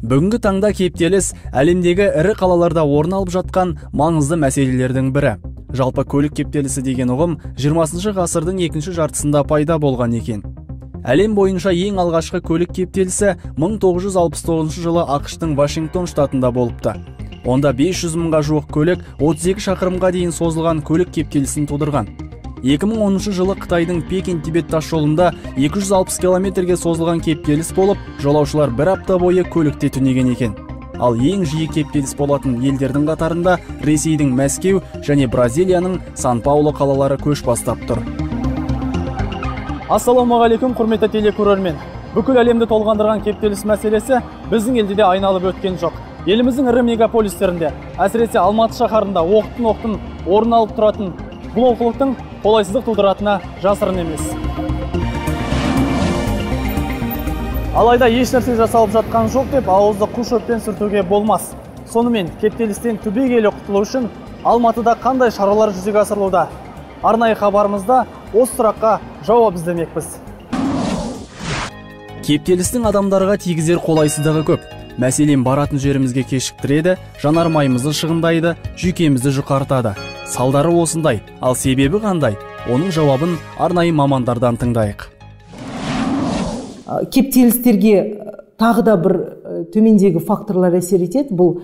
Бүгінгі таңда кептеліс әлемдегі ірі қалаларда орын алып жатқан маңызды мәселелердің бірі. Жалпы көлік кептелісі деген ұғым 20 ғасырдың екінші жартысында пайда болған екен. Әлем бойынша ең алғашқы көлік кептелісі 1969 жылы ақш-тың Вашингтон штатында болыпты. Онда 500 мыңға жуық көлік 32 шақырымға дейін созылған көлік кептелісін тудырған. 2010 жылы Қытайдың Пекин-Тибет тасжолында 260 километрге созылған кептеліс болып, жолаушылар бір апта бойы көлікте түнеген екен. Ал ең жиі кептеліс болатын елдердің қатарында Ресейдің Мәскеу және Бразилияның Сан-Паулу қалалары көш бастап тұр. Ассалаумағалейкум, құрметті телекөрермен. Бүкіл әлемді толғандырған кептеліс мәселесі біздің елде де айналып өткен жоқ. Еліміздің ірі мегаполистерінде, әсіресе Алматы шаһарында оқтын-оқтын орын алып тұратын бұл олқылықтың қолайсыздық тудыратыны жасырын емес. Алайда еш нәрсе жасалып жатқан жоқ деп ауызды қу шөппен сүртуге болмас. Сонымен кептелістен түбегейлі құтылу үшін Алматыда қандай шаралар жүзеге асырылуда? Арнайы хабарымызда осы сұраққа жауап іздемекпіз. Кептелістің адамдарға тигізер қолайсыздығы көп. Мәселен, баратын жерімізге кешіктіреді, жанармайымызды шығындайды, жүйкемізді жұқартады. Салдары осындай, ал себебі қандай? Оның жауабын арнайы мамандардан тыңдайық. Кептелістерге тағы да бір төмендегі факторлар әсер етеді. Бұл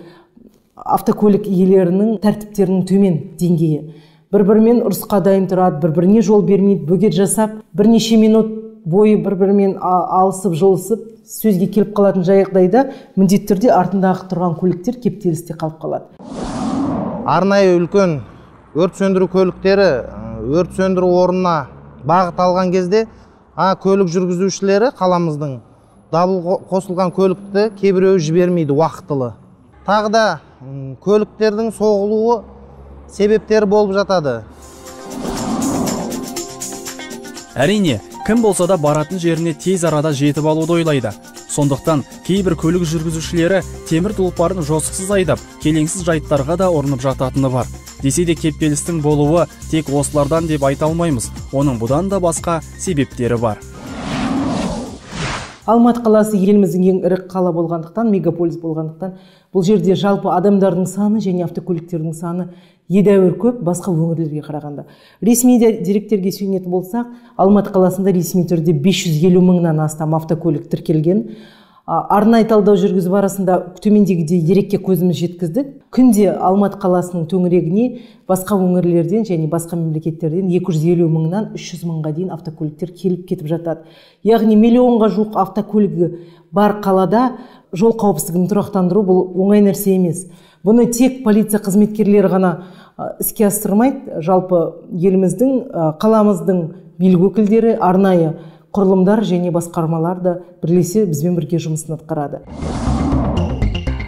автокөлік иелерінің тәртіптерінің төмен деңгейі. Бір-бірімен ұрысқа дайын тұрады, бір-біріне жол бермейді, бөгет жасап, бірнеше минут бойы бір-бірімен алысып, жылысып, сөзге келіп қалатын жағдайда міндетті түрде артындағы тұрған көліктер кептелісте қалып қалады. Арнайы үлкен өрт сөндіру көліктері өрт сөндіру орнына бағыт алған кезде көлік жүргізушілері қаламыздың дабыл қосылған көлікті кейбіреуі жібермейді уақытылы. Тағы да көліктердің соғылуы себептері болып жатады. Әрине, кім болса да баратын жеріне тез арада жетіп алуды ойлайды. Сондықтан кейбір көлік жүргізушілері темір тұлпарын жосықсыз айдап, келеңсіз жайттарға да ұрынып жататыны бар. Десе де кептелістің болуы тек осылардан деп айта алмаймыз. Оның бұдан да басқа себептері бар. Алматы қаласы еліміздің ең ірі қала болғандықтан, мегаполис болғандықтан, бұл жерде жалпы адамдардың саны және автокөліктердің саны едәуір көп басқа өңірлерге қарағанда. Ресми деректерге сүйенетін болсақ, Алматы қаласында ресми түрде 550 мыңнан астам автокөлік тіркелген. Арнайы талдау жүргізіп арасында төмендегідей дерекке көзіміз жеткіздік. Күнде Алматы қаласының төңірегіне басқа өңірлерден және басқа мемлекеттерден 250 мыңнан 300 мыңға дейін автокөліктер келіп кетіп жатады. Яғни миллионға жуық автокөлігі бар қалада жол қауіпсіздігін тұрақтандыру бұл оңай нәрсе емес. Бұны тек полиция қызметкерлері ғана іске асырмайды. Жалпы еліміздің, қаламыздың билік өкілдері, арнайы құрылымдар және басқармалар да бірлесе бізбен бірге жұмысын атқарады.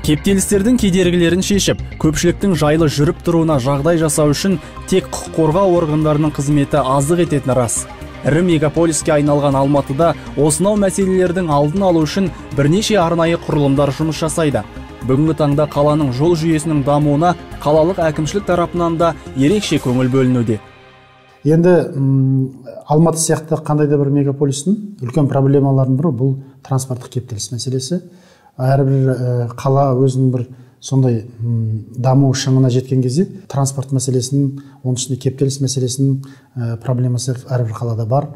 Кептелістердің кедергілерін шешіп, көпшіліктің жайлы жүріп тұруына жағдай жасау үшін тек құқық қорғау органдарының қызметі аздық ететіні рас. Ірі мегаполиске айналған Алматыда осынау мәселелердің алдын алу үшін бірнеше арнайы құрылымдар жұмыс жасайды. Бүгінгі таңда қаланың жол жүйесінің дамуына қалалық әкімшілік тарапынан да ерекше көңіл бөлінуде. Енді Алматы сияқты қандай да бір мегаполистің үлкен проблемалардың бірі бұл транспорттық кептеліс мәселесі. Әрбір қала өзінің бір сондай даму шыңына жеткен кезде транспорт мәселесінің, оның ішінде кептеліс мәселесінің проблемасы әрбір қалада бар.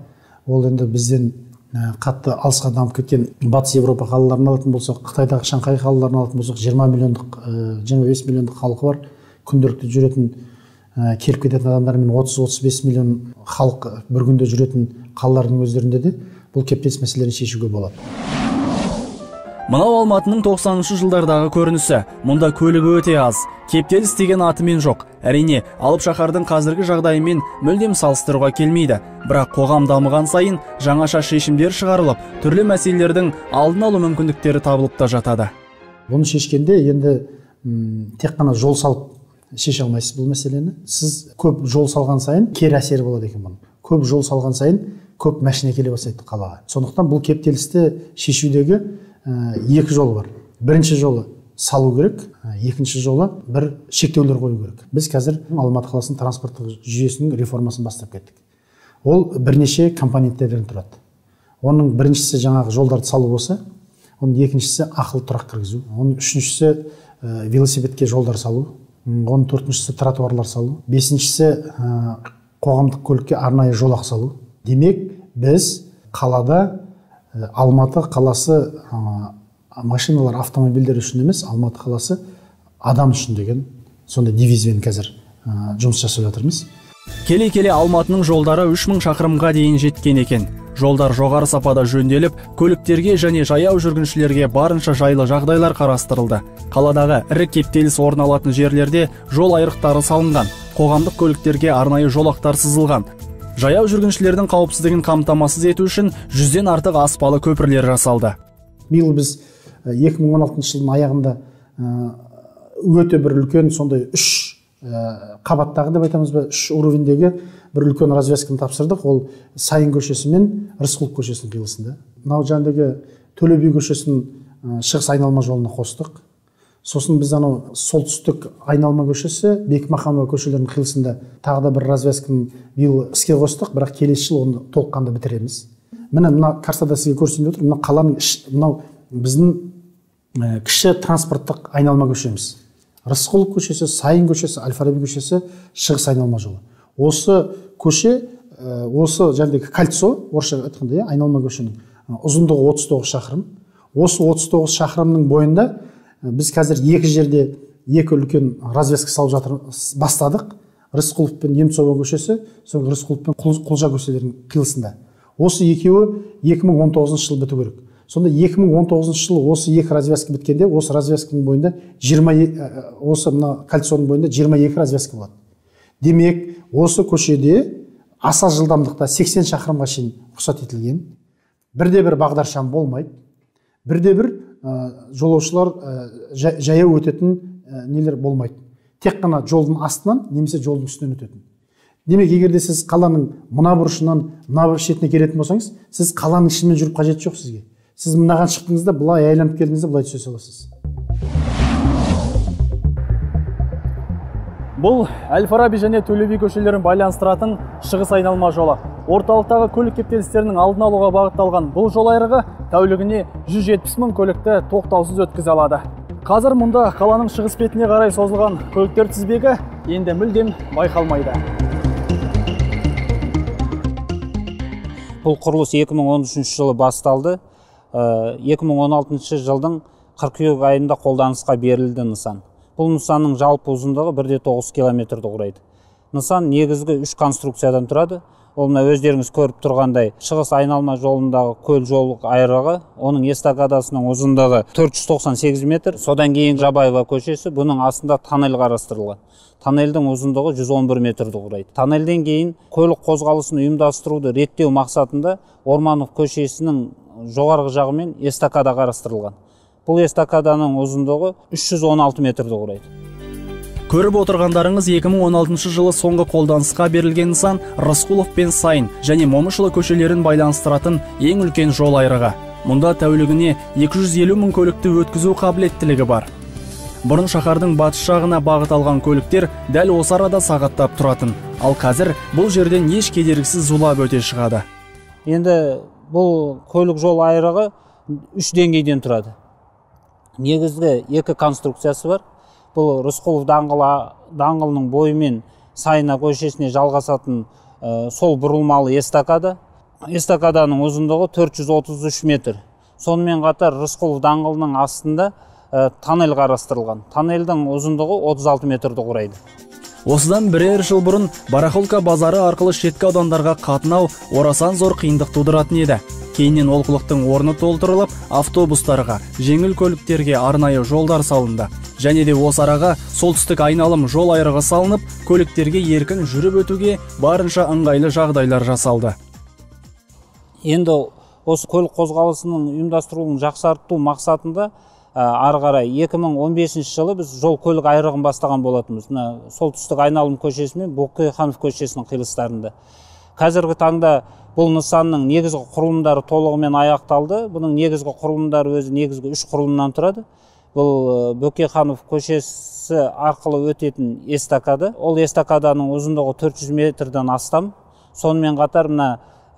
Ол енді бізден қатты алысқа дамып кеткен Батыс Европа қалаларын алатын болсақ, Қытайдағы Шанхай қалаларын алатын болсақ, 25 миллиондық халқы бар. Күнделікті жүретін, келіп кететін адамдармен 30-35 миллион халық бір күнде жүретін қалалардың өздерінде де бұл кептеліс мәселелерін шешуге болады. Мынау Алматының 90-шы жылдардағы көрінісі. Мұнда көлігі өте аз. Кептеліс деген атымен жоқ. Әрине, алып шаһардың қазіргі жағдайымен мүлдем салыстыруға келмейді. Бірақ қоғам дамыған сайын жаңаша шешімдер шығарылып, түрлі мәселелердің алдын алу мүмкіндіктері табылып та жатады. Бұны шешкенде енді тек қана жол салып шеше алмайсыз бұл мәселені. Сіз көп жол салған сайын кері әсері болады екен бұның. Көп жол салған сайын көп машина келе бастайды қалаға. Сондықтан бұл кептелісті шешудегі екі жол бар. Бірінші жолы салу керек, екінші жолы бір шектеулер қою керек. Біз қазір Алматы қаласының транспорттық жүйесінің реформасын бастап кеттік. Ол бірнеше компоненттерден тұрады. Оның біріншісі жаңағы жолдарды салу болса, оның екіншісі ақылы тұрақ кіргізу, оның үшіншісі велосипедке жолдар салу, оның төртіншісі тротуарлар салу, бесіншісі қоғамдық көлікке арнайы жолақ салу. Демек біз қалада Алматы қаласы машиналар, автомобильдер үшін емес, Алматы қаласы адам үшін деген сондай дивизиямен қазір жұмыс жасап жатырмыз. Келе-келе Алматының жолдары 3000 шақырымға дейін жеткен екен. Жолдар жоғары сапада жөнделіп, көліктерге және жаяу жүргіншілерге барынша жайлы жағдайлар қарастырылды. Қаладағы ірі кептеліс орын алатын жерлерде жол айрықтары салынған, қоғамдық көліктерге арнайы жолақтар сызылған. Жаяу жүргіншілердің қауіпсіздігін қамтамасыз ету үшін 100-ден артық аспалы көпірлер жасалды. Биыл біз 2016 жылдың аяғында өте бір үлкен сондай 3 қабаттағы деп айтамыз ба, 3 уровендегі бір үлкен развязканы тапсырдық. Ол Сайын көшесі мен Рысқұлов көшесінің қиылысында. Мынау жаңағы Төле би көшесінің шығыс айналма жолына қостық. Сосын біз анау солтүстік айналма көшесі, Бекмаханова көшелерінің қиылысында тағы да бір развязканы биыл іске қостық, бірақ келесі жыл оны толыққанды бітіреміз. Міне мына картада сізге көрсетіп отыр, мына қаланың мынау біздің кіші транспорттық айналма көшеміз. Рысқұлов көшесі, Сайын көшесі, Әл-Фараби көшесі, шығыс айналма жолы. Осы көше, осы жаңағы кольцо, орысша айтқанда, айналма көшенің ұзындығы 39 шақырым. Осы 39 шақырымның бойында біз қазір екі жерде екі үлкен развязка салып бастадық. Рысқұлов пен Немцова көшесі, соң Рысқұлов пен Құлжа көшелерінің қиылысында. Осы екеуі 2019 жыл біту керек. Сонда 2019 жылы осы екі развязка біткенде, осы развязканың бойында осы мына кольцоның бойында 22 развязка болады. Демек, осы көшеде аса жылдамдықта 80 шақырымға шейін рұқсат етілген. Бірде-бір бағдаршам болмайды. Бірде-бір жолаушылар жаяу өтетін нелер болмайды. Тек қана жолдың астынан немесе жолдың үстінен өтетін. Демек, егерде сіз қаланың мына бұрышынан мына бір шетіне келетін болсаңыз, сіз қаланың ішімен жүріп қажеті жоқ сізге. Сіз мынаған шықтыңызда, былай айланып келдіңізде, былай түсе саласыз. Бұл Әл-Фараби және Төле би көшелерін байланыстыратын шығыс айналма жолы. Орталықтағы көлік кептелістерінің алдын алуға бағытталған бұл жол айрығы тәулігіне 170 000 көлікті тоқтаусыз өткізе алады. Қазір мұнда қаланың шығыс бетіне қарай созылған көліктер тізбегі енді мүлдем байқалмайды. Бұл құрылыс 2013 жылы басталды. 2016 жылдың қыркүйек айында қолданысқа берілді нысан. Бұл нысанның жалпы ұзындығы 1,9 километрді құрайды. Нысан негізгі 3 конструкциядан тұрады. Ол мына өздеріңіз көріп тұрғандай шығыс айналма жолындағы көл жол айрығы, оның эстакадасының ұзындығы 498 метр. Содан кейін Жабаева көшесі, бұның астында тоннель қарастырылған. Тоннельдің ұзындығы 111 метрді құрайды. Тоннельден кейін көлік қозғалысын ұйымдастыруды реттеу мақсатында Орманов көшесінің жоғарғы жағымен эстакада қарастырылған. Бұл эстакаданың ұзындығы 316 метрді құрайды. Көріп отырғандарыңыз 2016 жылы соңғы қолданысқа берілген нысан Рысқұлов пен Сайын және Момышұлы көшелерін байланыстыратын ең үлкен жол айрығы. Мұнда тәулігіне 250 000 көлікті өткізу қабілеттілігі бар. Бұрын шаһардың батыс жағына бағыт алған көліктер дәл осы арада сағаттап тұратын. Ал қазір бұл жерден еш кедергісіз зулап өте шығады. Енді бұл көлік жол айрығы 3 деңгейден тұрады. Негізгі 2 конструкциясы бар. Бұл Рысқұлов даңғылының бойымен Сайына көшесіне жалғасатын сол бұрылмалы эстакада. Эстакаданың ұзындығы 433 метр. Сонымен қатар Рысқұлов даңғылының астында тоннель қарастырылған. Тоннельдің ұзындығы 36 метрді құрайды. Осыдан бірер жыл бұрын Барахолка базары арқылы шеткі аудандарға қатынау орасан зор қиындық тудыратын еді. Кейіннен олқылықтың орны толтырылып, автобустарға, жеңіл көліктерге арнайы жолдар салынды. Және де осы араға солтүстік айналым жол айрығы салынып, көліктерге еркін жүріп өтуге барынша ыңғайлы жағдайлар жасалды. Енді осы көлік қозғалысының ұйымдастырылуын жақсарту мақсатында ары қарай 2015 жылы біз жол көлік айрығын бастаған болатынбыз. Солтүстік айналым көшесі мен Бөкейханов көшесінің қиылыстарында. Қазіргі таңда бұл нысанның негізгі құрылымдары толығымен аяқталды. Бұның негізгі құрылымдары өзі негізгі 3 құрылымнан тұрады. Бұл Бөкейханов көшесі арқылы өтетін эстакада. Ол эстакаданың ұзындығы 400 метрден астам. Сонымен қатар мына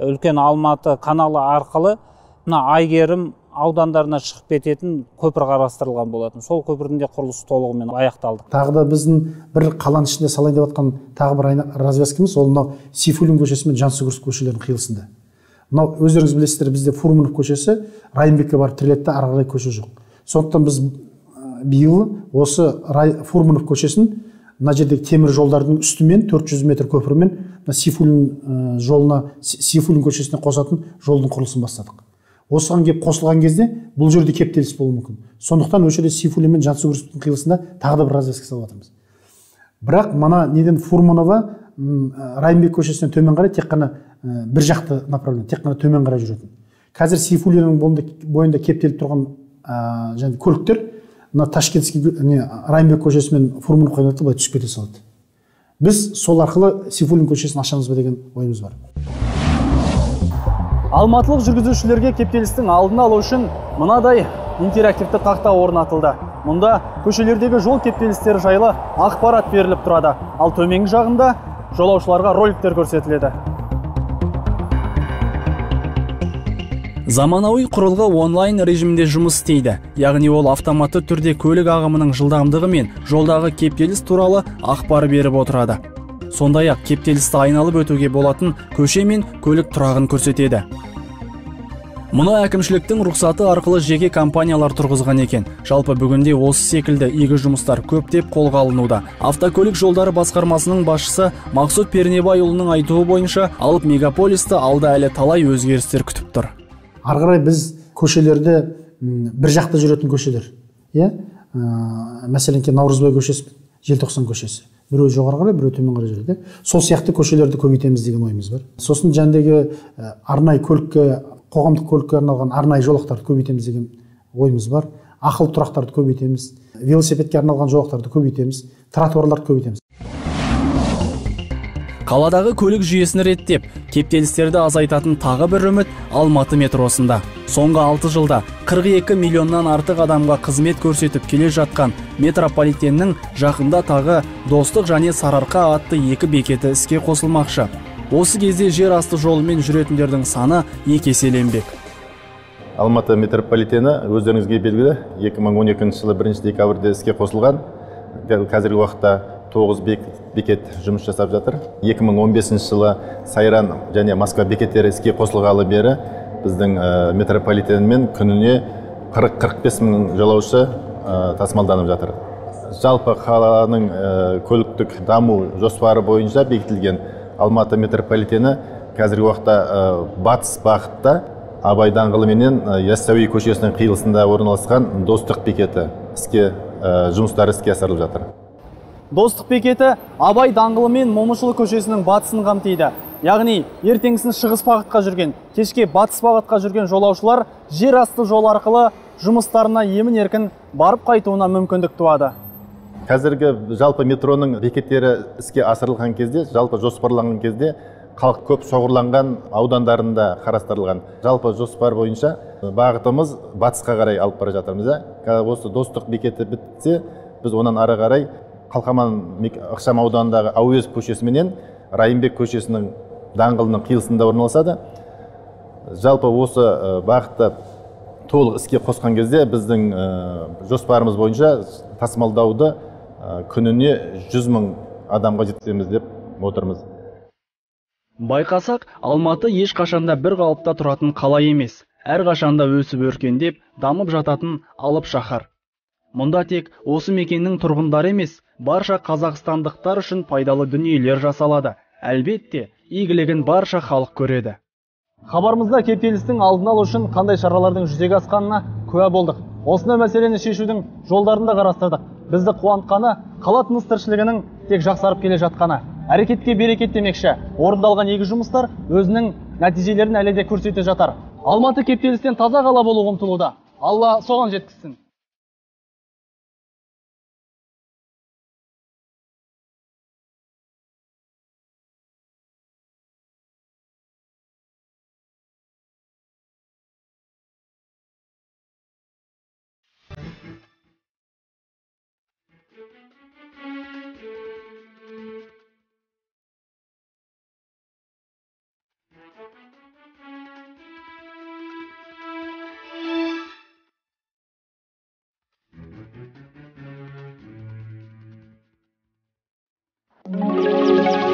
үлкен Алматы каналы арқылы мына Айгерім, аудандарына шығып кететін көпір қарастырылған болатын. Сол көпірдің де құрылысы толығымен аяқталды. Тағы да біздің бір қаланың ішінде салайын деп жатқан тағы бір развязкамыз, ол мынау Сейфуллин көшесі мен Жансүгіров көшелерінің қиылысында. Мынау өздеріңіз білесіздер, бізде Фурманов көшесі Райымбекке барып тіреледі, ары қарай көше жоқ. Сондықтан біз биыл осы Фурманов көшесін мына жердегі темір жолдардың үстімен 400 метр көпірмен Сейфуллин жолына, Сейфуллин көшесіне қосатын жолдың құрылысын бастадық. Осыған келіп қосылған кезде бұл жерде кептеліс болуы мүмкін. Сондықтан осы жерде Сейфуллин мен Жансүгіровтің қиылысында тағы да бір развязка салып жатырмыз. Бірақ мына неден Фурманова Райымбек көшесінен төмен қарай тек қана бір жақты направление, тек қана төмен қарай жүретін. Қазір Сейфуллиннің бойында кептеліп тұрған және көліктер мына Ташкентский Райымбек көшесі мен Фурманов қиылысына былай түсіп кете салады. Біз сол арқылы Сейфуллин көшесін ашамыз ба деген ойымыз бар. Алматылық жүргізушілерге кептелістің алдын алу үшін мынадай интерактивті тақта орнатылды. Мұнда көшелердегі жол кептелістері жайлы ақпарат беріліп тұрады. Ал төменгі жағында жолаушыларға роликтер көрсетіледі. Заманауи құрылғы онлайн режимде жұмыс істейді. Яғни ол автоматты түрде көлік ағымының жылдамдығы мен жолдағы кептеліс туралы ақпар беріп отырады. Сондай-ақ кептелісті айналып өтуге болатын көше мен көлік тұрағын көрсетеді. Мұны әкімшіліктің рұқсаты арқылы жеке компаниялар тұрғызған екен. Жалпы бүгінде осы секілді игі жұмыстар көптеп қолға алынуда. Автокөлік жолдары басқармасының басшысы Мақсұт Пернебайұлының айтуы бойынша, алып мегаполисті алда әлі талай өзгерістер күтіп тұр. Ары қарай біз көшелерді бір жақта жүретін көшелер, мәселен Наурызбай көшесі, Желтоқсан көшесі, біреу жоғары қарай, біреу төмен қарай жүреді. Сол сияқты көшелерді көбейтеміз деген ойымыз бар. Сосын жәндегі арнайы көлікке, қоғамдық көлікке арналған арнайы жолақтарды көбейтеміз деген ойымыз бар. Ақылы тұрақтарды көбейтеміз, велосипедке арналған жолақтарды көбейтеміз, тротуарларды көбейтеміз. Қаладағы көлік жүйесін реттеп, кептелістерді азайтатын тағы бір үміт Алматы метросында. Соңғы 6 жылда 42 миллионнан артық адамға қызмет көрсетіп келе жатқан метрополитеннің жақында тағы Достық және Сарыарқа атты 2 бекеті іске қосылмақшы. Осы кезде жер асты жолымен жүретіндердің саны 2 еселенбек. Алматы метрополитені өздеріңізге белгілі 2012 жылы 1 декабрьде іске қосылған. Қазіргі уақытта 9 бекет жұмыс жасап жатыр. 2015 жылы Сайран және Москва бекеттері іске қосылғалы бері біздің метрополитенмен күніне 40-45 мың жолаушы тасымалданып жатыр. Жалпы қаланың көліктік даму жоспары бойынша бекітілген Алматы метрополитені қазіргі уақытта батыс бағытта Абай даңғылы менен Яссауи көшесінің қиылысында орналасқан Достық бекеті жұмыстары іске асырылып жатыр. Достық бекеті Абай даңғылы мен Момышұлы көшесінің батысын қамтиды. Яғни ертеңгісін шығыс бағытқа жүрген, кешке батыс бағытқа жүрген жолаушылар жер асты жол арқылы жұмыстарына емін-еркін барып қайтуына мүмкіндік туады. Қазіргі жалпы метроның бекеттері іске асырылған кезде, жалпы жоспарланған кезде халық көп шоғырланған аудандарында қарастырылған. Жалпы жоспар бойынша бағытымыз батысқа қарай алып бара жатырмыз. Осы Достық бекеті бітсе, біз онан ары қарай Қалқаман ықшам ауданындағы Әуезов көшесі менен Райымбек көшесінің даңғылының қиылысында орналасады. Жалпы осы бағытта толық іске қосқан кезде біздің жоспарымыз бойынша тасымалдауды күніне 100 мың адамға жеткіземіз деп отырмыз. Байқасақ, Алматы ешқашанда бір қалыпта тұратын қала емес, әрқашанда өсіп өркендеп, дамып жататын алып шаһар. Мұнда тек осы мекеннің тұрғындары емес, барша қазақстандықтар үшін пайдалы дүниелер жасалады. Әлбетте, игілігін барша халық көреді. Хабарымызда кептелістің алдын алу үшін қандай шаралардың жүзеге асқанына куә болдық. Осындай мәселені шешудің жолдарын да қарастырдық. Бізді қуантқаны қала тыныс-тіршілігінің тек жақсарып келе жатқаны. Әрекетке берекет демекші, орындалған игі жұмыстар өзінің нәтижелерін әлі де көрсете жатар. Алматы кептелістен таза қала болуға ұмтылуда. Алла соған жеткізсін. болсын.